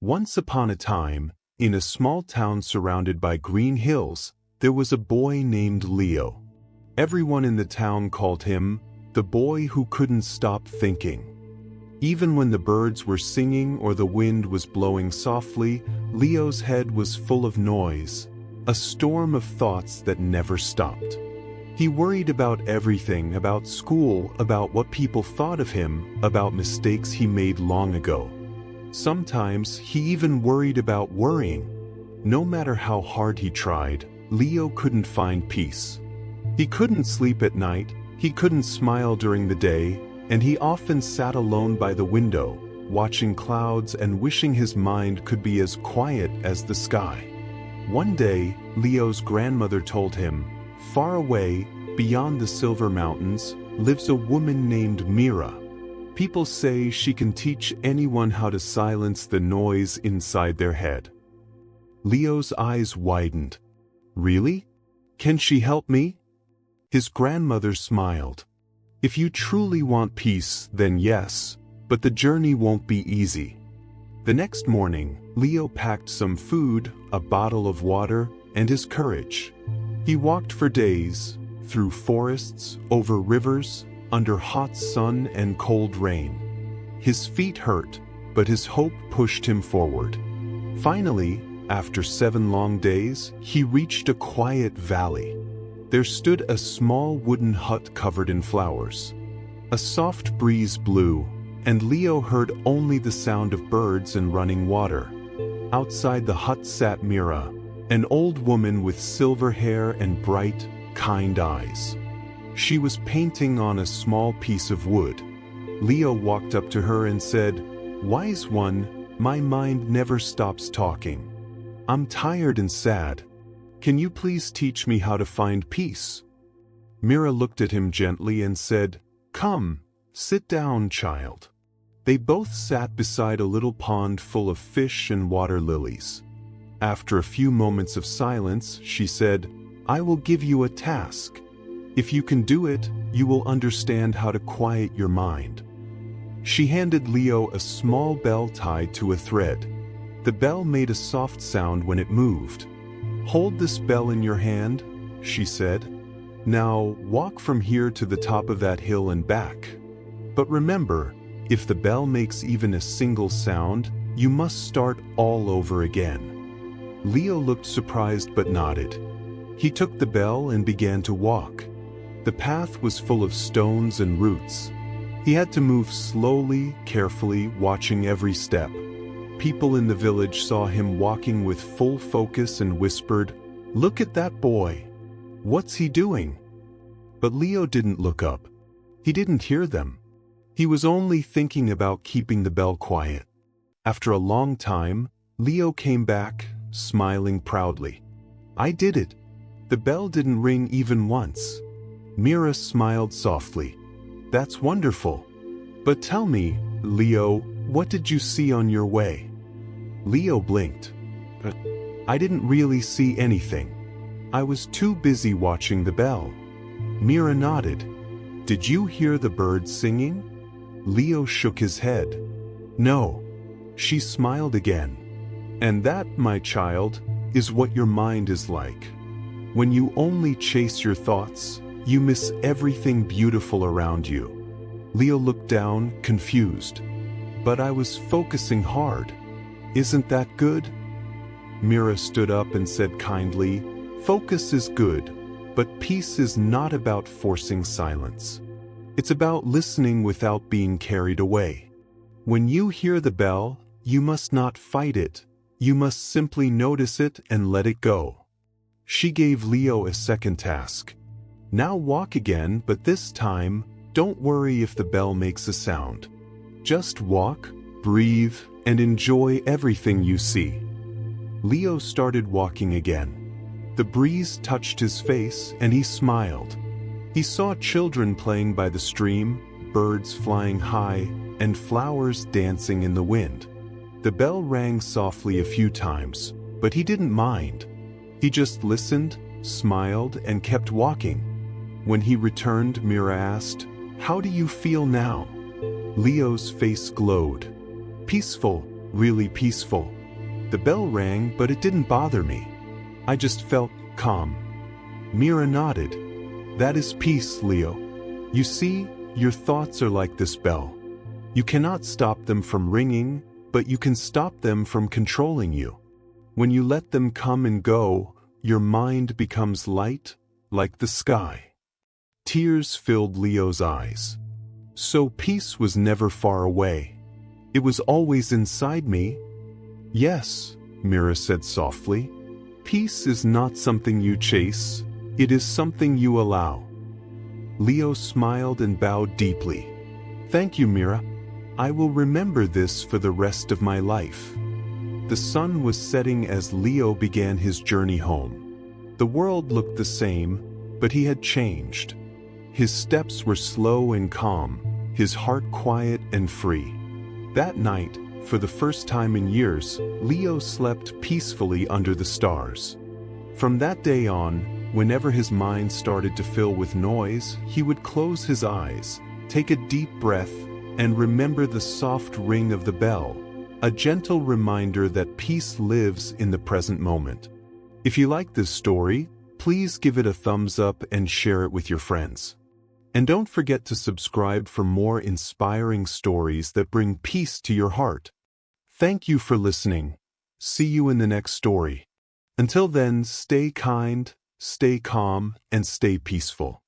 Once upon a time, in a small town surrounded by green hills, there was a boy named Leo. Everyone in the town called him the boy who couldn't stop thinking. Even when the birds were singing or the wind was blowing softly, Leo's head was full of noise, a storm of thoughts that never stopped. He worried about everything, about school, about what people thought of him, about mistakes he made long ago. Sometimes he even worried about worrying. No matter how hard he tried, Leo couldn't find peace. He couldn't sleep at night, he couldn't smile during the day, and he often sat alone by the window, watching clouds and wishing his mind could be as quiet as the sky. One day, Leo's grandmother told him, "Far away, beyond the Silver Mountains, lives a woman named Mira. People say she can teach anyone how to silence the noise inside their head." Leo's eyes widened. "Really? Can she help me?" His grandmother smiled. "If you truly want peace, then yes, but the journey won't be easy." The next morning, Leo packed some food, a bottle of water, and his courage. He walked for days, through forests, over rivers, under hot sun and cold rain. His feet hurt, but his hope pushed him forward. Finally, after 7 long days, he reached a quiet valley. There stood a small wooden hut covered in flowers. A soft breeze blew, and Leo heard only the sound of birds and running water. Outside the hut sat Mira, an old woman with silver hair and bright, kind eyes. She was painting on a small piece of wood. Leo walked up to her and said, "Wise one, my mind never stops talking. I'm tired and sad. Can you please teach me how to find peace?" Mira looked at him gently and said, "Come, sit down, child." They both sat beside a little pond full of fish and water lilies. After a few moments of silence, she said, "I will give you a task. If you can do it, you will understand how to quiet your mind." She handed Leo a small bell tied to a thread. The bell made a soft sound when it moved. "Hold this bell in your hand," she said. "Now walk from here to the top of that hill and back. But remember, if the bell makes even a single sound, you must start all over again." Leo looked surprised but nodded. He took the bell and began to walk. The path was full of stones and roots. He had to move slowly, carefully, watching every step. People in the village saw him walking with full focus and whispered, "Look at that boy. What's he doing?" But Leo didn't look up. He didn't hear them. He was only thinking about keeping the bell quiet. After a long time, Leo came back, smiling proudly. "I did it. The bell didn't ring even once." Mira smiled softly. "That's wonderful. But tell me, Leo, what did you see on your way?" Leo blinked. "I didn't really see anything. I was too busy watching the bell." Mira nodded. "Did you hear the birds singing?" Leo shook his head. "No." She smiled again. "And that, my child, is what your mind is like. When you only chase your thoughts, you miss everything beautiful around you." Leo looked down, confused. "But I was focusing hard. Isn't that good?" Mira stood up and said kindly, "Focus is good, but peace is not about forcing silence. It's about listening without being carried away. When you hear the bell, you must not fight it. You must simply notice it and let it go." She gave Leo a second task. "Now walk again, but this time, don't worry if the bell makes a sound. Just walk, breathe, and enjoy everything you see." Leo started walking again. The breeze touched his face and he smiled. He saw children playing by the stream, birds flying high, and flowers dancing in the wind. The bell rang softly a few times, but he didn't mind. He just listened, smiled, and kept walking. When he returned, Mira asked, "How do you feel now?" Leo's face glowed. "Peaceful, really peaceful. The bell rang, but it didn't bother me. I just felt calm. Mira nodded. That is peace, Leo. You see, your thoughts are like this bell. You cannot stop them from ringing, but you can stop them from controlling you. When you let them come and go, your mind becomes light, like the sky. Tears filled Leo's eyes. So peace was never far away. It was always inside me. Yes, Mira said softly. Peace is not something you chase. It is something you allow. Leo smiled and bowed deeply. Thank you, Mira. I will remember this for the rest of my life. The sun was setting as Leo began his journey home. The world looked the same, but he had changed. His steps were slow and calm, his heart quiet and free. That night, for the first time in years, Leo slept peacefully under the stars. From that day on, whenever his mind started to fill with noise, he would close his eyes, take a deep breath, and remember the soft ring of the bell, a gentle reminder that peace lives in the present moment. If you like this story, please give it a thumbs up and share it with your friends. And don't forget to subscribe for more inspiring stories that bring peace to your heart. Thank you for listening. See you in the next story. Until then, stay kind, stay calm, and stay peaceful.